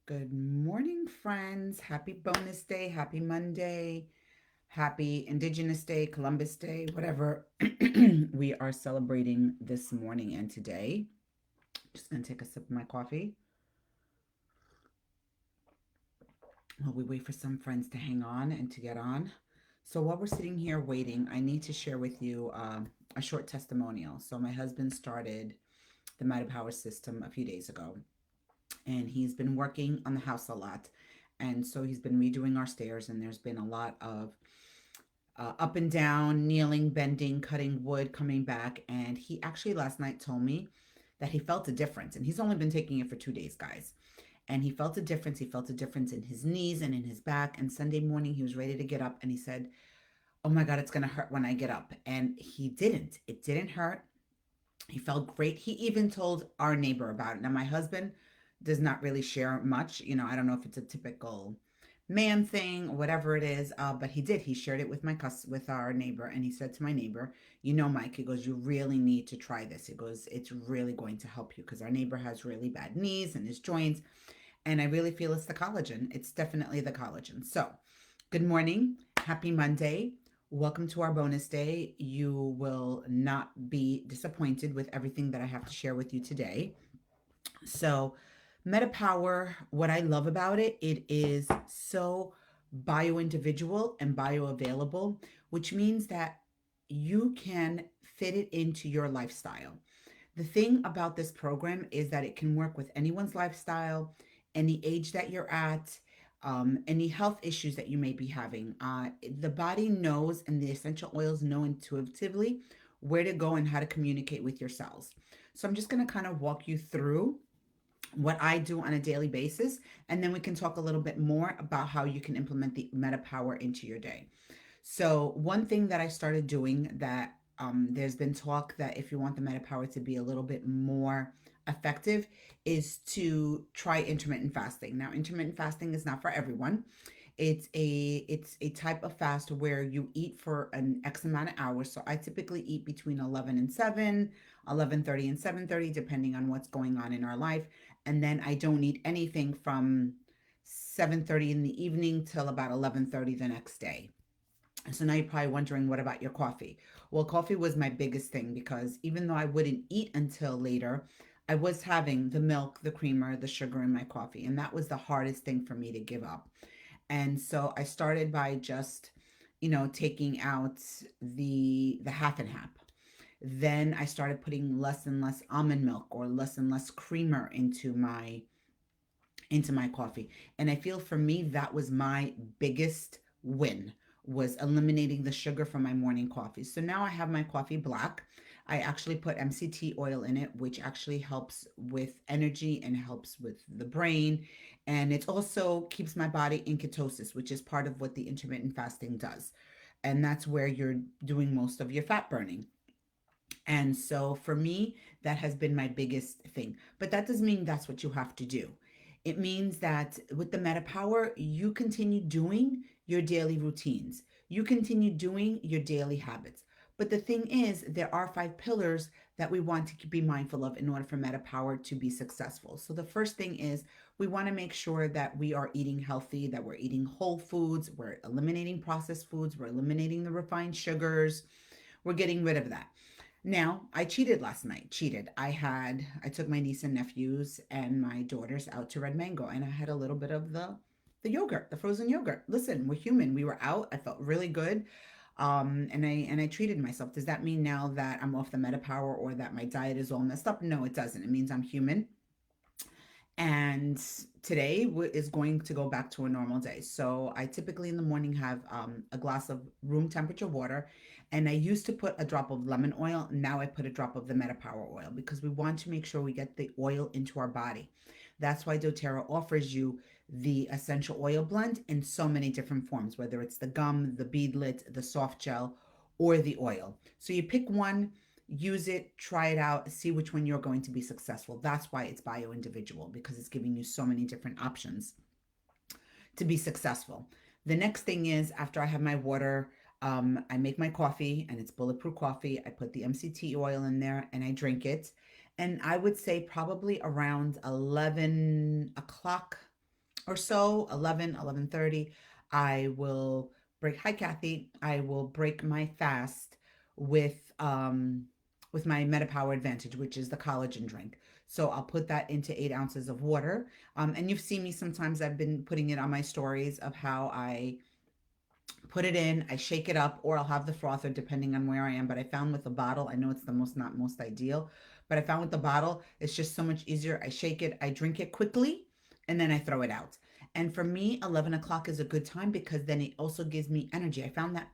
Good morning, friends. Happy bonus day. Happy Monday. Happy Indigenous Day, Columbus Day, whatever we are celebrating this morning and today. Just going to take a sip of my coffee while we wait for some friends to hang on and to get on. So while we're sitting here waiting, I need to share with you a short testimonial. So my husband started the Metapwr system a few days ago, and he's been working on the house a lot. And so he's been redoing our stairs, and there's been a lot of up and down, kneeling, bending, cutting wood, coming back. And he actually last night told me that he felt a difference. And he's only been taking it for 2 days, guys. And he felt a difference. He felt a difference in his knees and in his back. And Sunday morning, he was ready to get up, and he said, "Oh my God, it's going to hurt when I get up." And he didn't. It didn't hurt. He felt great. He even told our neighbor about it. Now, my husband does not really share much. I don't know if it's a typical man thing or whatever it is, but he did. He shared it with with our neighbor, and he said to my neighbor, Mike, he goes, "You really need to try this." He goes, "It's really going to help you," because our neighbor has really bad knees and his joints, and I really feel it's the collagen. It's definitely the collagen. So, good morning. Happy Monday. Welcome to our bonus day. You will not be disappointed with everything that I have to share with you today. So, Metapwr, what I love about it, it is so bio individual and bioavailable, which means that you can fit it into your lifestyle. The thing about this program is that it can work with anyone's lifestyle, any age that you're at, any health issues that you may be having. The body knows, and the essential oils know intuitively where to go and how to communicate with your cells. So I'm just going to kind of walk you through what I do on a daily basis, and then we can talk a little bit more about how you can implement the Metapwr into your day. So, one thing that I started doing that there's been talk that if you want the Metapwr to be a little bit more effective is to try intermittent fasting. Now, intermittent fasting is not for everyone. It's a type of fast where you eat for an X amount of hours. So I typically eat between 11 and 7, 11:30 and 7:30, depending on what's going on in our life. And then I don't eat anything from 7:30 in the evening till about 11:30 the next day. So now you're probably wondering, what about your coffee? Well, coffee was my biggest thing because even though I wouldn't eat until later, I was having the milk, the creamer, the sugar in my coffee. And that was the hardest thing for me to give up. And so I started by just, taking out the half and half. Then I started putting less and less almond milk or less and less creamer into my coffee. And I feel for me that was my biggest win, was eliminating the sugar from my morning coffee. So now I have my coffee black. I actually put MCT oil in it, which actually helps with energy and helps with the brain. And it also keeps my body in ketosis, which is part of what the intermittent fasting does. And that's where you're doing most of your fat burning. And so for me, that has been my biggest thing. But that doesn't mean that's what you have to do. It means that with the Metapwr, you continue doing your daily routines, you continue doing your daily habits. But the thing is, there are 5 pillars that we want to be mindful of in order for Metapwr to be successful. So the first thing is we want to make sure that we are eating healthy, that we're eating whole foods, we're eliminating processed foods, we're eliminating the refined sugars, we're getting rid of that. Now, I cheated last night. Cheated. I took my niece and nephews and my daughters out to Red Mango, and I had a little bit of the yogurt, the frozen yogurt. Listen, we're human. We were out. I felt really good. And I treated myself. Does that mean now that I'm off the Metapwr or that my diet is all messed up? No, it doesn't. It means I'm human, and today is going to go back to a normal day. So I typically in the morning have a glass of room temperature water, and I used to put a drop of lemon oil. Now I put a drop of the Metapwr oil because we want to make sure we get the oil into our body. That's why doTERRA offers you the essential oil blend in so many different forms, whether it's the gum, the beadlet, the soft gel, or the oil. So you pick one, use it, try it out, see which one you're going to be successful. That's why it's bio individual, because it's giving you so many different options to be successful. The next thing is, after I have my water, I make my coffee, and it's Bulletproof Coffee. I put the MCT oil in there and I drink it. And I would say probably around 11 o'clock, or so, 11:30, I will break, hi Kathy, I will break my fast with with my Metapwr Advantage, which is the collagen drink. So I'll put that into 8 ounces of water. And you've seen me sometimes, I've been putting it on my stories of how I put it in, I shake it up, or I'll have the frother depending on where I am. But I found with the bottle, I know it's the most, not most ideal, but I found with the bottle, it's just so much easier. I shake it, I drink it quickly, and then I throw it out. And for me, 11 o'clock is a good time because then it also gives me energy. I found that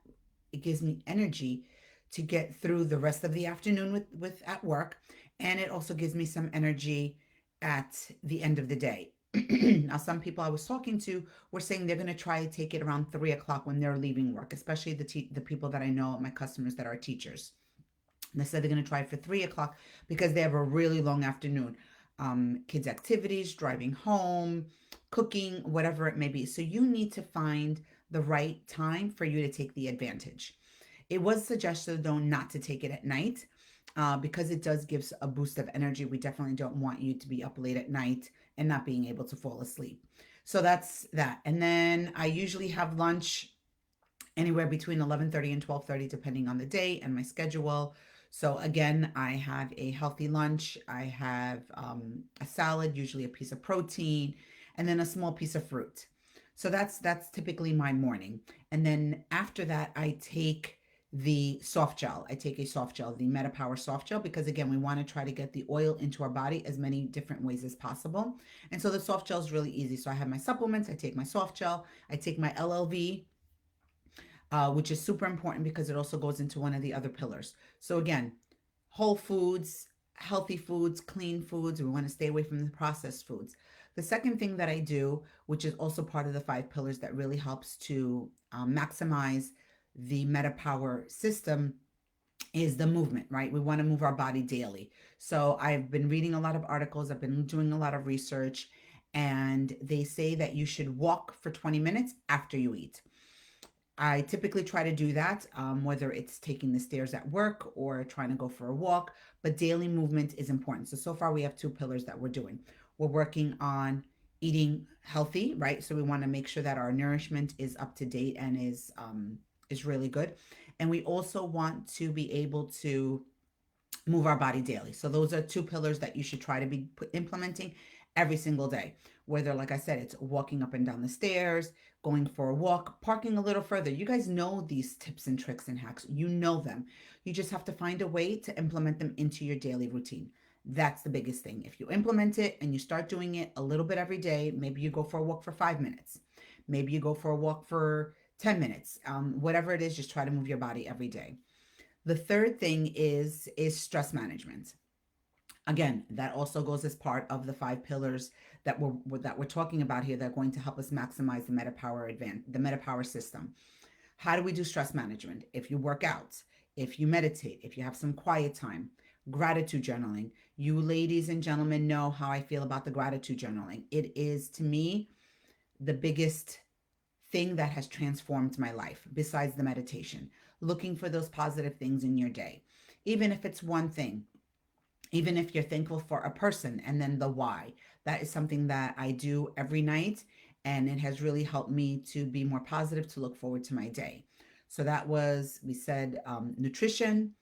it gives me energy to get through the rest of the afternoon with at work, and it also gives me some energy at the end of the day. Now, some people I was talking to were saying they're going to try to take it around 3 o'clock when they're leaving work, especially the people that I know, my customers that are teachers. And they said they're going to try it for 3 o'clock because they have a really long afternoon. Kids' activities, driving home, cooking, whatever it may be. So you need to find the right time for you to take the advantage. It was suggested, though, not to take it at night because it does give a boost of energy. We definitely don't want you to be up late at night and not being able to fall asleep. So that's that. And then I usually have lunch anywhere between 11:30 and 12:30 depending on the day and my schedule. So again, I have a healthy lunch. I have a salad, usually a piece of protein, and then a small piece of fruit. So that's typically my morning. And then after that, I take the soft gel. I take a soft gel, the Metapwr soft gel, because again, we want to try to get the oil into our body as many different ways as possible. And so the soft gel is really easy. So I have my supplements, I take my soft gel, I take my LLV, which is super important because it also goes into one of the other pillars. So again, whole foods, healthy foods, clean foods. We want to stay away from the processed foods. The second thing that I do, which is also part of the 5 pillars that really helps to maximize the Metapwr system, is the movement, right? We want to move our body daily. So I've been reading a lot of articles, I've been doing a lot of research, and they say that you should walk for 20 minutes after you eat. I typically try to do that, whether it's taking the stairs at work or trying to go for a walk, but daily movement is important. So far we have 2 pillars that we're doing. We're working on eating healthy, right? So we want to make sure that our nourishment is up to date and is really good. And we also want to be able to move our body daily. So those are 2 pillars that you should try to be implementing every single day. Whether, like I said, it's walking up and down the stairs, going for a walk, parking a little further. You guys know these tips and tricks and hacks. You know them. You just have to find a way to implement them into your daily routine. That's the biggest thing. If you implement it and you start doing it a little bit every day, maybe you go for a walk for 5 minutes. Maybe you go for a walk for 10 minutes. Whatever it is, just try to move your body every day. The third thing is stress management. Again, that also goes as part of the 5 pillars that we're talking about here that are going to help us maximize the Metapwr system. How do we do stress management? If you work out, if you meditate, if you have some quiet time, gratitude journaling. You ladies and gentlemen know how I feel about the gratitude journaling. It is, to me, the biggest thing that has transformed my life besides the meditation. Looking for those positive things in your day. Even if it's one thing, even if you're thankful for a person, and then the why. That is something that I do every night, and it has really helped me to be more positive, to look forward to my day. So that was, we said, nutrition,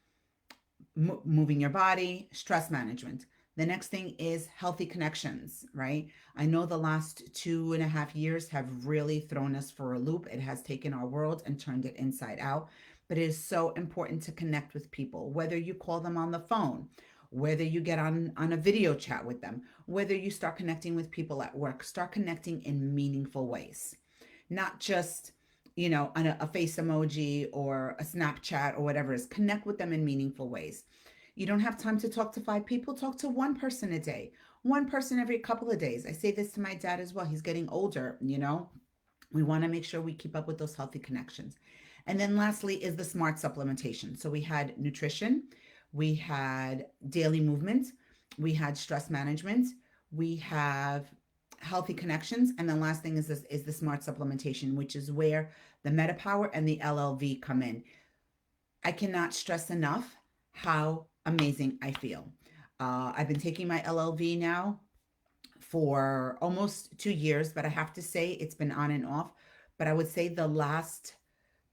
moving your body, stress management. The next thing is healthy connections, right? I know the last 2.5 years have really thrown us for a loop. It has taken our world and turned it inside out. But it is so important to connect with people, whether you call them on the phone, whether you get on a video chat with them, whether you start connecting with people at work, start connecting in meaningful ways, not just on a face emoji or a Snapchat or whatever it is. Connect with them in meaningful ways. You don't have time to talk to 5 people, talk to one person a day, one person every couple of days. I say this to my dad as well. He's getting older. We want to make sure we keep up with those healthy connections. And then lastly is the smart supplementation. So we had nutrition, we had daily movement, we had stress management, we have healthy connections, and then last thing is the smart supplementation, which is where the Metapwr and the LLV come in. I cannot stress enough how amazing I feel. I've been taking my LLV now for almost 2 years, but I have to say it's been on and off. But I would say the last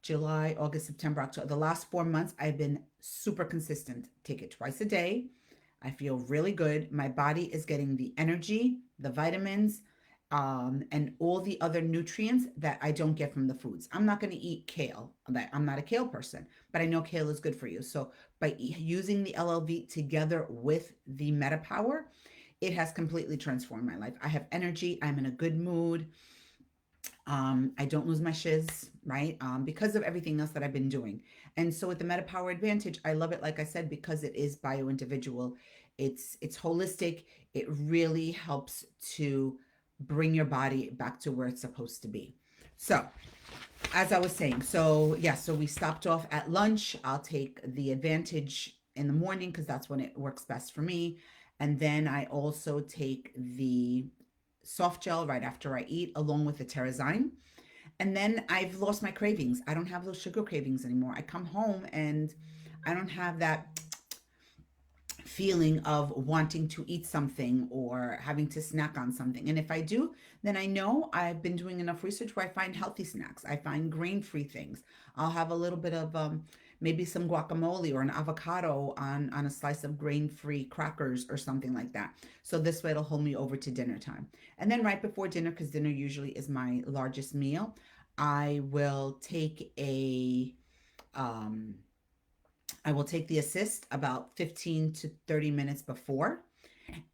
July, August, September, October, the last 4 months, I've been super consistent. Take it twice a day. I feel really good. My body is getting the energy, the vitamins, and all the other nutrients that I don't get from the foods. I'm not going to eat kale. I'm not a kale person, but I know kale is good for you. So by using the LLV together with the Metapwr, it has completely transformed my life. I have energy. I'm in a good mood. I don't lose my shiz, right? Because of everything else that I've been doing. And so with the Metapwr Advantage, I love it, like I said, because it is bio-individual. It's holistic. It really helps to bring your body back to where it's supposed to be. So as I was saying, so yeah, so we stopped off at lunch. I'll take the Advantage in the morning because that's when it works best for me. And then I also take the soft gel right after I eat, along with the Terrazyme. And then I've lost my cravings. I don't have those sugar cravings anymore. I come home and I don't have that feeling of wanting to eat something or having to snack on something. And if I do, then I know I've been doing enough research where I find healthy snacks. I find grain-free things. I'll have a little bit of maybe some guacamole or an avocado on a slice of grain-free crackers or something like that. So this way it'll hold me over to dinner time. And then right before dinner, because dinner usually is my largest meal, I will take a um, I will take the assist about 15 to 30 minutes before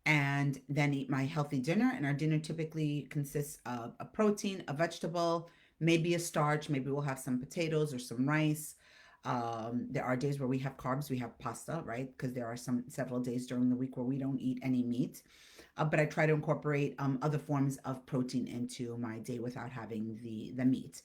and then eat my healthy dinner. And our dinner typically consists of a protein, a vegetable, maybe a starch. Maybe we'll have some potatoes or some rice. There are days where we have carbs, we have pasta, right? Because there are several days during the week where we don't eat any meat. But I try to incorporate other forms of protein into my day without having the meat.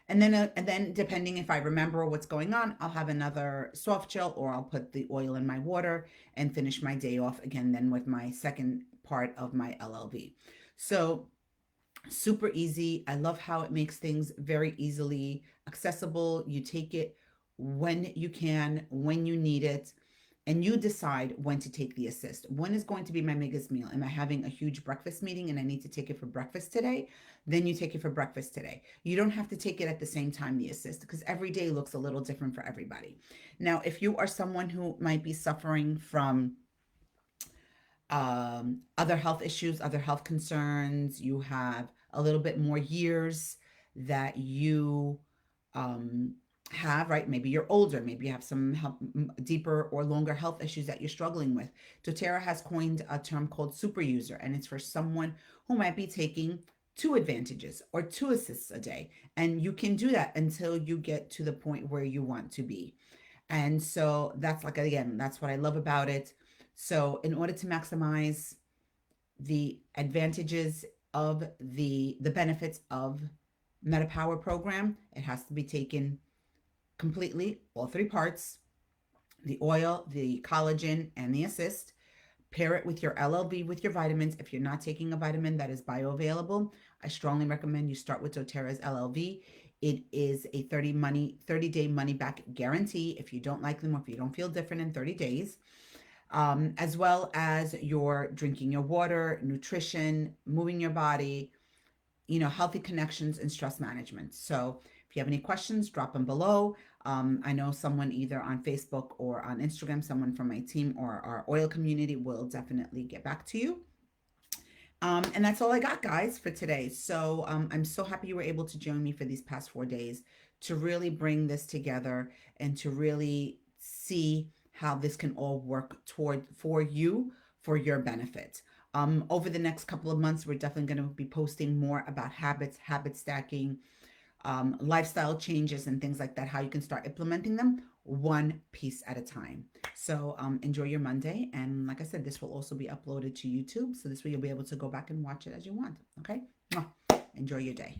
And then depending if I remember what's going on, I'll have another soft gel or I'll put the oil in my water and finish my day off again then with my second part of my LLV. So super easy. I love how it makes things very easily accessible. You take it when you can, when you need it, and you decide when to take the assist. When is going to be my biggest meal? Am I having a huge breakfast meeting and I need to take it for breakfast today? Then you take it for breakfast today. You don't have to take it at the same time, the assist, because every day looks a little different for everybody. Now, if you are someone who might be suffering from other health issues, other health concerns, you have a little bit more years that you um, have, right? Maybe you're older, maybe you have some deeper or longer health issues that you're struggling with. doTERRA has coined a term called super user, and it's for someone who might be taking 2 advantages or 2 assists a day. And you can do that until you get to the point where you want to be. And so that's like, again, that's what I love about it. So in order to maximize the advantages of the benefits of Metapwr program, it has to be taken completely, all 3 parts, the oil, the collagen, and the assist. Pair it with your LLV, with your vitamins. If you're not taking a vitamin that is bioavailable, I strongly recommend you start with doTERRA's LLV. It is a 30-day money back guarantee if you don't like them or if you don't feel different in 30 days. As well as your drinking your water, nutrition, moving your body, healthy connections and stress management. So if you have any questions, drop them below. I know someone either on Facebook or on Instagram, someone from my team or our oil community will definitely get back to you. And that's all I got, guys, for today. So I'm so happy you were able to join me for these past 4 days to really bring this together and to really see how this can all work for you, for your benefit. Over the next couple of months, we're definitely going to be posting more about habits, habit stacking, lifestyle changes and things like that, how you can start implementing them one piece at a time. So enjoy your Monday. And like I said, this will also be uploaded to YouTube. So this way you'll be able to go back and watch it as you want. Okay? Enjoy your day.